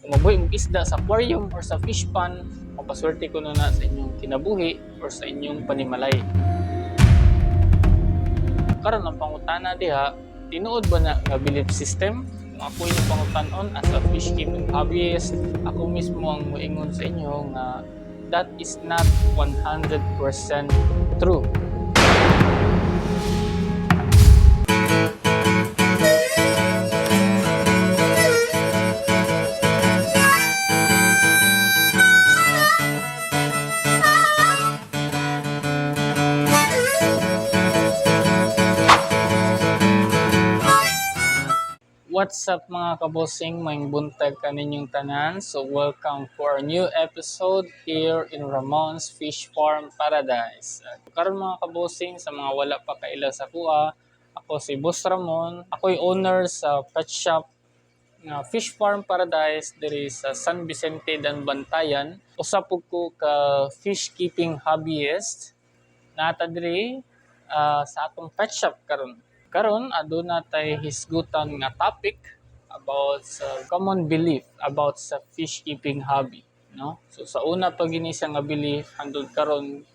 Kung mabuhi mong isda sa aquarium or sa fish pond, mapaswerte ko na sa inyong kinabuhi or sa inyong panimalay. Karon ang pangutana diha, tinuod ba na nga belief system? Kung ako yung pangutanon as a fish keeping hobbyist, ako mismo ang moingon sa inyo nga that is not 100% true. What's up mga kabosing, may buntag kaninyong tanan. So welcome for a new episode here in Ramon's Fish Farm Paradise. Karon mga kabosing, sa mga wala pa kaila sa kuha, ako si Boss Ramon. Ako'y owner sa pet shop nga Fish Farm Paradise diri sa San Vicente dan Bantayan. Usa pud ko ka fish keeping hobbyist. Nata diri sa atong pet shop karon. Karon aduna tay hisgutan nga topic about sa common belief about sa fish keeping hobby, no? So sa una pa gini siya nga belief handod karon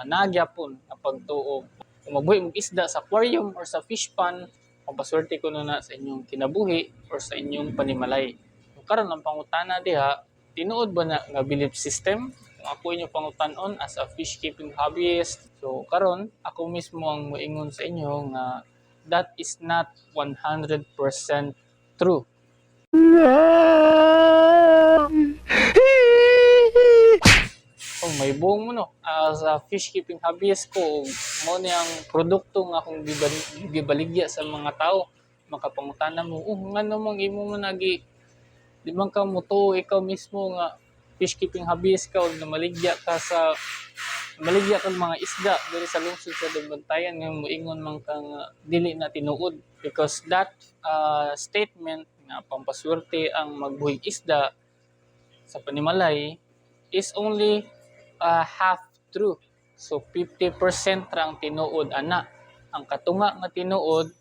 nagyapon ang pagtuo. Kung mabuhi mong isda sa aquarium or sa fish pond, mapaswerte ko na sa inyong kinabuhi or sa inyong panimalay. So karon ang pangutana diha, tinuod ba na nga belief system? Kung ako inyo pangutanon as a fish keeping hobbyist, so karon ako mismo ang moingon sa inyo nga that is not 100% true. Oh, may buong mo no. As a fish keeping hobbyist ko, mo ni ang produkto nga akong gibaligya sa mga tao. Makapangutana mo, ngano mong imo mo nagi di man ka mo to, ikaw mismo nga fish keeping hobbyist ka na maligya ka sa maligya kang mga isda diri sa lungsod sa Bantayan nga moingon man kang dili na tinuod because that statement nga pampaswerte ang magbuhig isda sa panimalay is only half true. So 50% ra ang tinuod ana. Ang katunga nga tinuod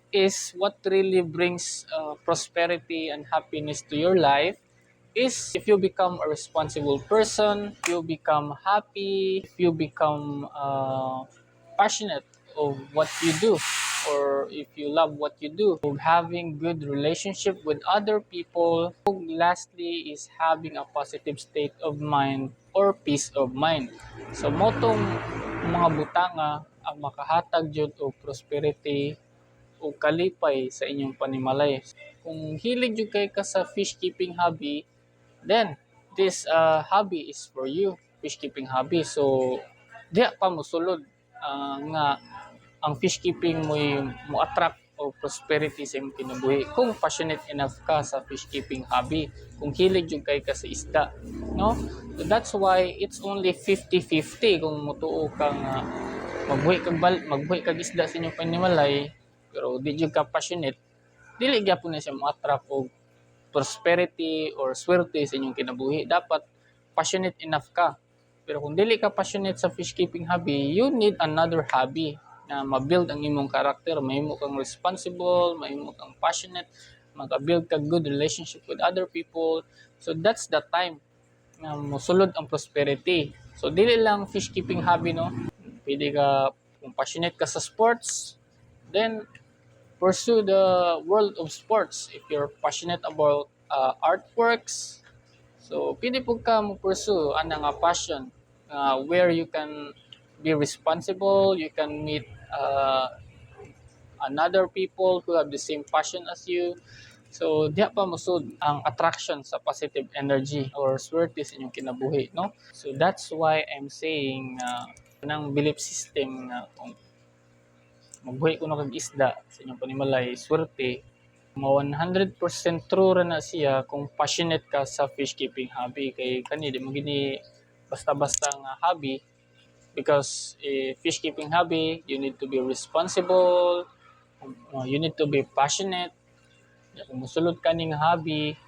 is what really brings prosperity and happiness to your life is if you become a responsible person, if you become happy, if you become passionate of what you do, or if you love what you do, having good relationship with other people. Lastly is having a positive state of mind or peace of mind. So motong mga butanga ang makahatag jud og prosperity o kalipay sa inyong panimalay. Kung hilig jud kay ka sa fish keeping hobby, then this hobby is for you, fish keeping hobby. So diha pa mo sulod nga ang fish keeping mo attract o prosperity sa imong kinabuhi kung passionate enough ka sa fish keeping hobby, kung hilig jud kay ka sa isda, no? So that's why it's only 50-50 kung motuo kang magbuhi kag isda sa inyong panimalay pero di jud ka passionate, dili gyapon na siya mo attract og prosperity or swerte sa inyong kinabuhi. Dapat passionate enough ka. Pero kung dili ka passionate sa fish keeping hobby, you need another hobby na ma-build ang imong character. Mahimo kang responsible, mahimo kang passionate, maka-build ka good relationship with other people. So that's the time na mosulod ang prosperity. So dili lang fish keeping hobby, no? Pwede ka, kung passionate ka sa sports, then pursue the world of sports. If you're passionate about artworks, so pwede po ka mo pursue ana nga passion where you can be responsible, you can meet another people who have the same passion as you. So diha pa musud ang attraction sa positive energy or swerte sa inyong kinabuhi, no? So that's why I'm saying nang belief system na kung magbuhi ko na kag isda sa inyong panimalay, swerte, 100% true ra na siya kung passionate ka sa fish keeping hobby. Kay kani di mo gini basta-basta nga hobby, because fish keeping hobby, you need to be responsible, you need to be passionate. Kung musulod ka ning hobby,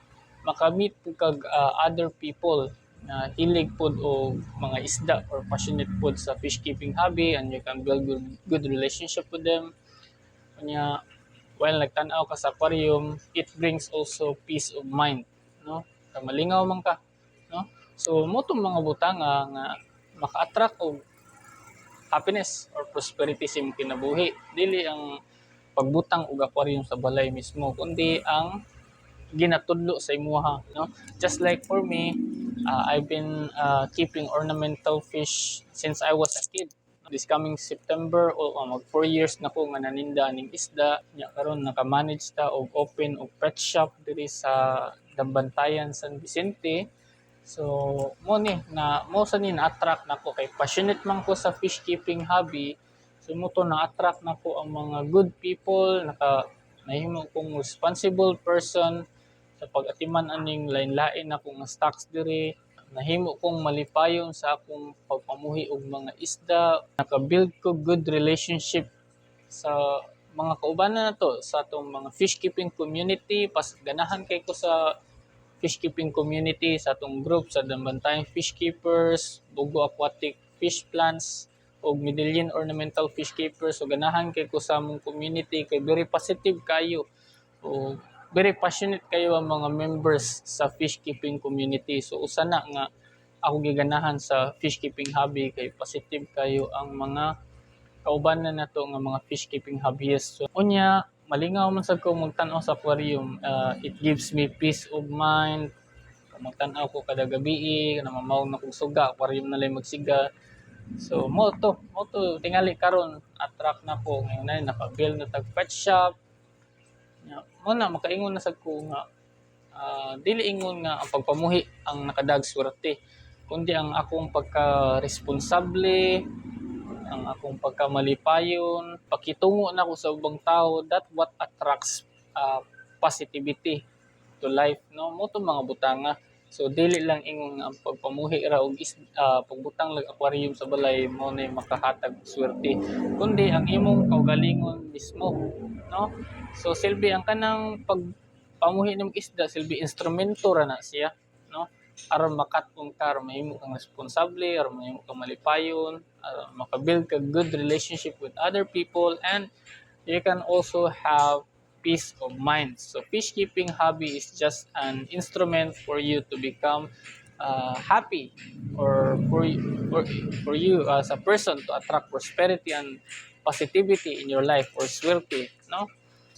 makamit po kag other people na hilig pod o mga isda or passionate pod sa fish keeping hobby, and you can build good relationship with them. Kanya while nagtan-aw ka sa aquarium, it brings also peace of mind, no? para malingaw man ka, no? So mo tong mga butanga nga maka-attract og happiness or prosperity sa imong kinabuhi. Dili ang pagbutang og aquarium sa balay mismo, kundi ang ginatudlo sa imuha, no? Just like for me, I've been keeping ornamental fish since I was a kid. This coming September o mag 4 years na ko nga naninda ning isda nya karon naka-manage ta og open og pet shop diri sa Dambantayan, San Vicente. So mo sa ni na-attract nako kay passionate man ko sa fish keeping hobby. So mo to na-attract nako ang mga good people, nahimo kong responsible person sa pag-atiman aning lain-lain akong stocks diri. Nahimo kong malipayon sa akong pagpamuhi og mga isda. Naka-build ko good relationship sa mga kaubanan nato sa atong mga fish keeping community. Pas ganahan kay ko sa fish keeping community sa atong group sa Dambantayan Fish Keepers, Bugo Aquatic Fish Plants o Medellin Ornamental Fish Keepers. So ganahan kay ko sa among community kay very positive kayo o very passionate kayo ang mga members sa fish keeping community. So usa na nga ako giganahan sa fish keeping hobby kay positive kayo ang mga kaubanan nato nga mga fish keeping hobbyists. So unya malingaw man sad ko magtan-aw sa aquarium. It gives me peace of mind. Magtan-aw ko kada gabi, na mamawag na kog suga, aquarium na lang magsiga. So mo to tingali karon attract na ko ngayon naka-build na tag pet shop. Mo na makaingon na sad ko nga dili ingon nga ang pagpamuhi ang nakadag swerte, kundi ang akong pagka-responsable, ang akong pagkamalipayon, pakitungo na ko sa ubang tao, that what attracts positivity to life, no? Mo to mga butanga. So dili lang ingon ang pagpamuhi ra og pagbutang lag aquarium sa balay mo na makahatag swerte, kundi ang imong kaugalingon mismo, no? So silbi ang kanang pagpamuhi ng isda, silbi instrumento ra na siya, no? Aron makatpong ka, aron mahimo kang responsable, aron mahimo kang malipayon, aron makabuild ka good relationship with other people, and you can also have peace of mind. So fish keeping hobby is just an instrument for you to become happy, or for you as a person to attract prosperity and positivity in your life or swerte, no?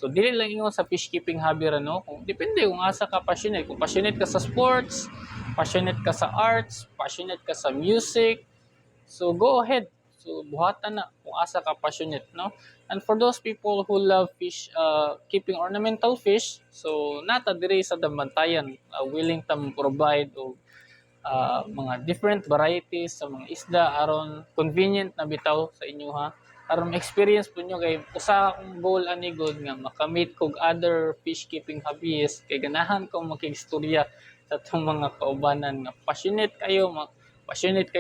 So dili lang ingon sa fish keeping hobby ra, no? Kung depende kung asa ka passionate. Kung passionate ka sa sports, passionate ka sa arts, passionate ka sa music, so go ahead. So buhatan na kung asa ka passionate, no? And for those people who love fish, keeping ornamental fish, so nata diri sa Dambantayan, willing tam provide og mga different varieties sa mga isda aron convenient na bitaw sa inyo, ha. Aron experience po nyo kay usa akong goal ani god nga makamit kog other fish keeping hobbyists kay ganahan kong makigstorya sa atong mga kaubanan nga passionate kayo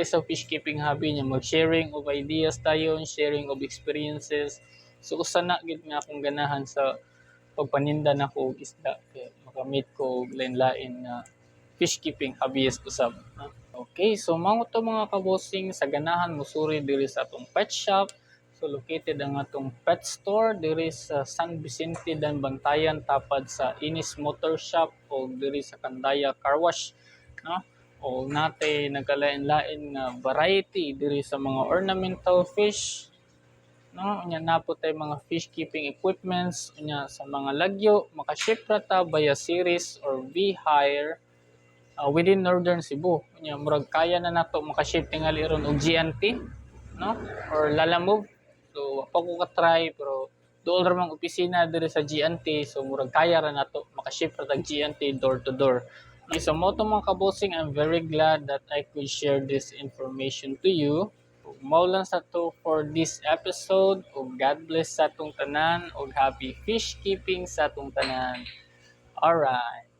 sa fish keeping hobby niya, mag-sharing of ideas tayo, sharing of experiences. So usa na gid nga akong ganahan sa pagpaninda nako og isda kay makamit ko og lain-lain nga fish keeping hobbyist usab. Okay, so mao to mga kabosing sa ganahan mosuri diri sa atong pet shop. So located ang atong pet store diri sa San Vicente, Dambantayan, tapad sa Inis Motor Shop o diri sa Candaya Car Wash, no? O natay nagkalain-lain nga variety diri sa mga ornamental fish, no? Unya napo tay mga fish keeping equipments, unya sa mga lagyo makaship ra ta via series or V-hire within Northern Cebu. Unya murag kaya na nato makaship tingali ron og GNT, no? Or Lalamove. So pa ko ka-try pero dool ra mang opisina diri sa GNT, so murag kaya ra nato makaship ra tag GNT door to door. Okay, so mo to mga kabosing, I'm very glad that I could share this information to you. Mao lang sa to for this episode. O God bless sa atong tanan og happy fish keeping sa atong tanan. Alright.